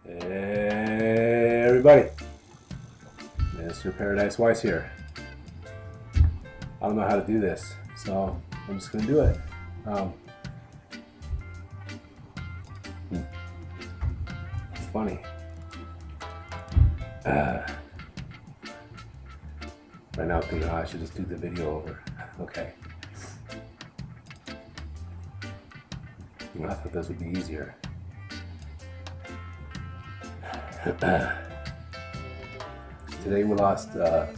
Hey everybody, Mr. Paradise Weiss here. I don't know how to do this, so I'm just gonna do it. It's funny. Right now I'm thinking, I should just do the video over. Okay. I thought this would be easier. Today we lost a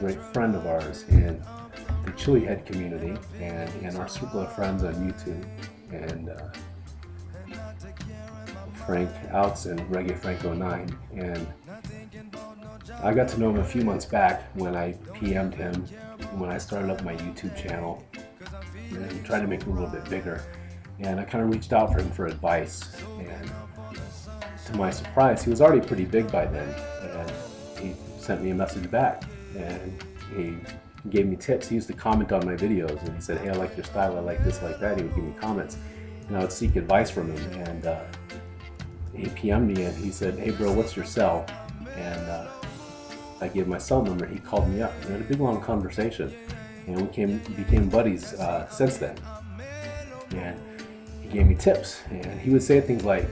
great friend of ours in the Chilehead community and in our circle of friends on YouTube. And Outzen, Reggaefrank09, and I got to know him a few months back when I PM'd him when I started up my YouTube channel and tried to make it a little bit bigger. And I kind of reached out for him for advice, and to my surprise, he was already pretty big by then, and he sent me a message back, and he gave me tips. He used to comment on my videos, and he said, hey, I like your style, I like this, like that. He would give me comments, and I would seek advice from him, and he PM'd me, and he said, hey bro, what's your cell? And I gave my cell number. He called me up, and we had a big long conversation, and we became buddies since then. And he gave me tips, and he would say things like,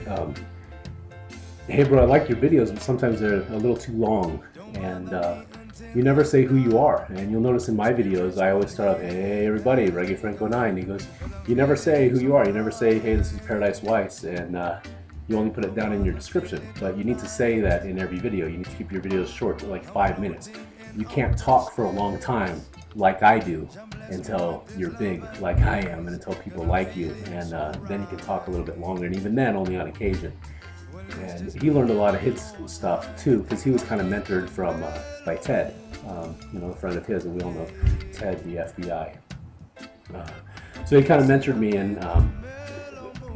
hey bro, I like your videos, but sometimes they're a little too long, and you never say who you are. And you'll notice in my videos, I always start out, hey everybody, Reggaefrank09. He goes, you never say who you are. You never say, hey, this is Paradise Weiss, and you only put it down in your description. But you need to say that in every video. You need to keep your videos short, like 5 minutes. You can't talk for a long time like I do until you're big like I am, and until people like you, and then you can talk a little bit longer, and even then only on occasion. And he learned a lot of his stuff too, because he was kind of mentored from by Ted, you know, a friend of his, and we all know Ted, the FBI. So he kind of mentored me and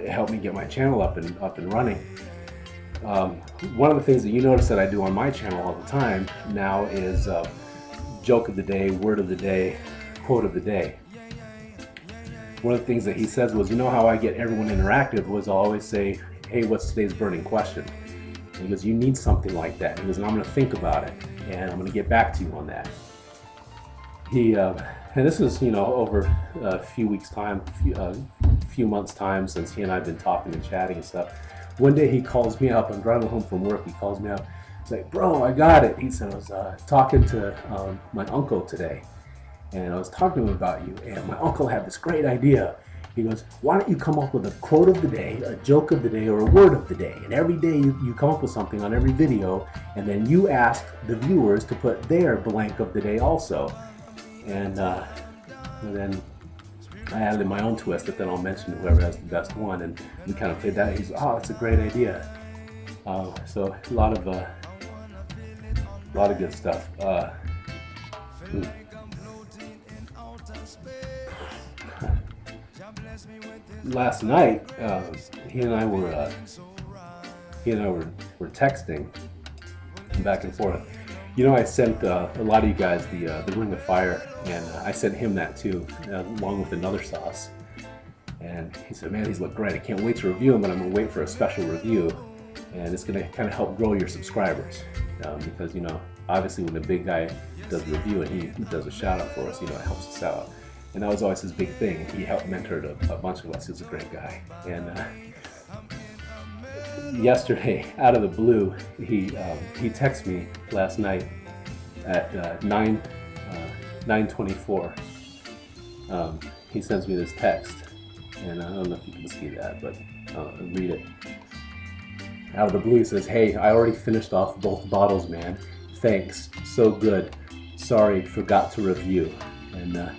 helped me get my channel up and running. One of the things that you notice that I do on my channel all the time now is joke of the day, word of the day, quote of the day. One of the things that he says was, you know how I get everyone interactive was I'll always say, hey, what's today's burning question? And he goes, you need something like that. He goes, and I'm going to think about it, and I'm going to get back to you on that. He, and this was, you know, over a few weeks' time, few months' time since he and I have been talking and chatting and stuff. One day he calls me up. I'm driving home from work. He calls me up. He's like, bro, I got it. He said, I was talking to my uncle today, and I was talking to him about you, and my uncle had this great idea. He goes, why don't you come up with a quote of the day, a joke of the day, or a word of the day? And every day you come up with something on every video, and then you ask the viewers to put their blank of the day also. And then I added in my own twist that then I'll mention whoever has the best one, and we kind of played that. He's, oh, that's a great idea. So a lot of good stuff. Last night, he and I were texting back and forth. You know, I sent a lot of you guys the Ring of Fire, and I sent him that too, along with another sauce. And he said, man, these look great. I can't wait to review them, but I'm gonna wait for a special review, and it's gonna kind of help grow your subscribers, because, you know, obviously when a big guy does a review and he does a shout out for us, you know, it helps us out. And that was always his big thing. He helped mentor a bunch of us. He was a great guy. And yesterday, out of the blue, he texted me last night at 9:24. He sends me this text, and I don't know if you can see that, but I'll read it. Out of the blue, he says, hey, I already finished off both bottles, man. Thanks, so good. Sorry, forgot to review. And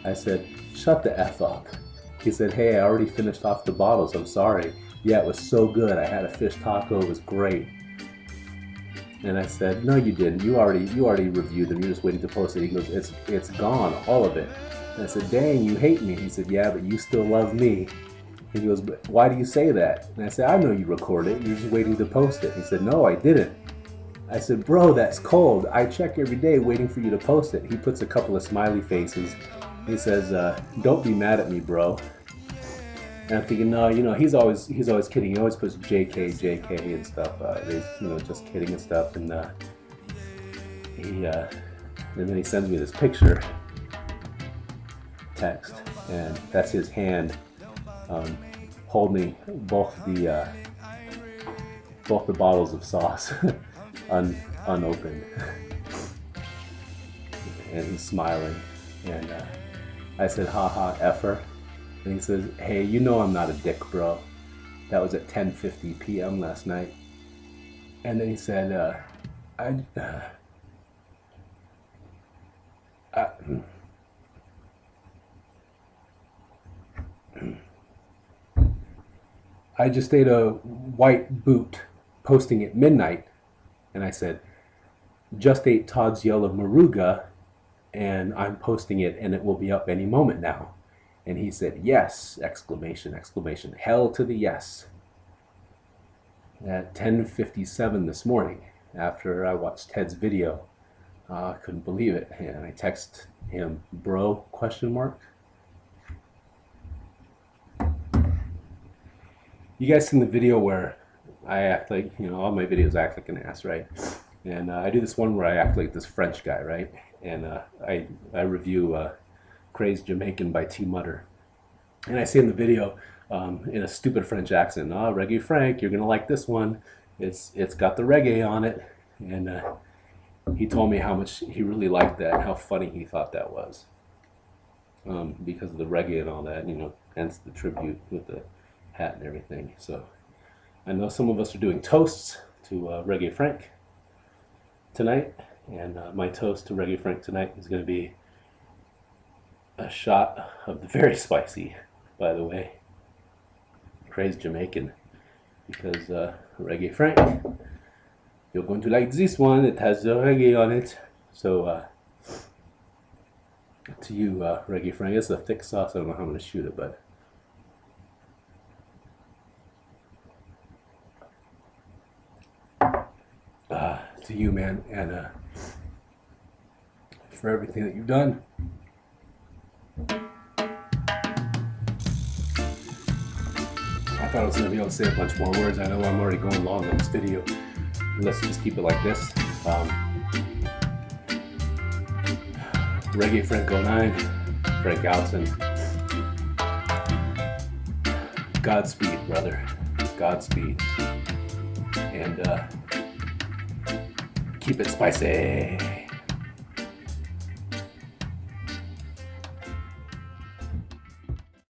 I said, shut the F up. He said, hey, I already finished off the bottles, I'm sorry. Yeah, it was so good. I had a fish taco, it was great. And I said, no, you didn't. You already reviewed them. You're just waiting to post it. He goes, it's gone, all of it. And I said, dang, you hate me. He said, yeah, but you still love me. He goes, but why do you say that? And I said, I know you recorded it. You're just waiting to post it. He said, no, I didn't. I said, bro, that's cold. I check every day waiting for you to post it. He puts a couple of smiley faces. He says, don't be mad at me, bro. And I'm thinking, no, you know, he's always kidding. He always puts JK and stuff. He's, you know, just kidding and stuff. And and then he sends me this picture, text, and that's his hand holding both the bottles of sauce unopened, and he's smiling. And I said, haha, effer. And he says, hey, you know I'm not a dick, bro. That was at 10:50 p.m. last night. And then he said, I just ate a white boot posting at midnight. And I said, just ate Todd's yellow maruga and I'm posting it and it will be up any moment now. And he said, yes, exclamation, exclamation, hell to the yes. At 10:57 this morning, after I watched Ted's video, I couldn't believe it. And I text him, bro, question mark. You guys seen the video where I act like, you know, all my videos act like an ass, right? And I do this one where I act like this French guy, right? And I review Crazed Jamaican by T Mutter. And I say in the video, in a stupid French accent, oh, Reggae Frank, you're going to like this one. It's got the reggae on it. And he told me how much he really liked that and how funny he thought that was. Because of the reggae and all that, you know, hence the tribute with the hat and everything. So I know some of us are doing toasts to Reggae Frank tonight. And my toast to Reggae Frank tonight is going to be a shot of the very spicy, by the way, Crazed Jamaican, because Reggae Frank, you're going to like this one. It has the reggae on it. So to you, Reggae Frank, it's a thick sauce. I don't know how I'm going to shoot it, but to you, man, and for everything that you've done. I thought I was going to be able to say a bunch more words. I know I'm already going long on this video. Let's just keep it like this. Reggaefrank09, Frank Outzen. Godspeed, brother. Godspeed. And keep it spicy.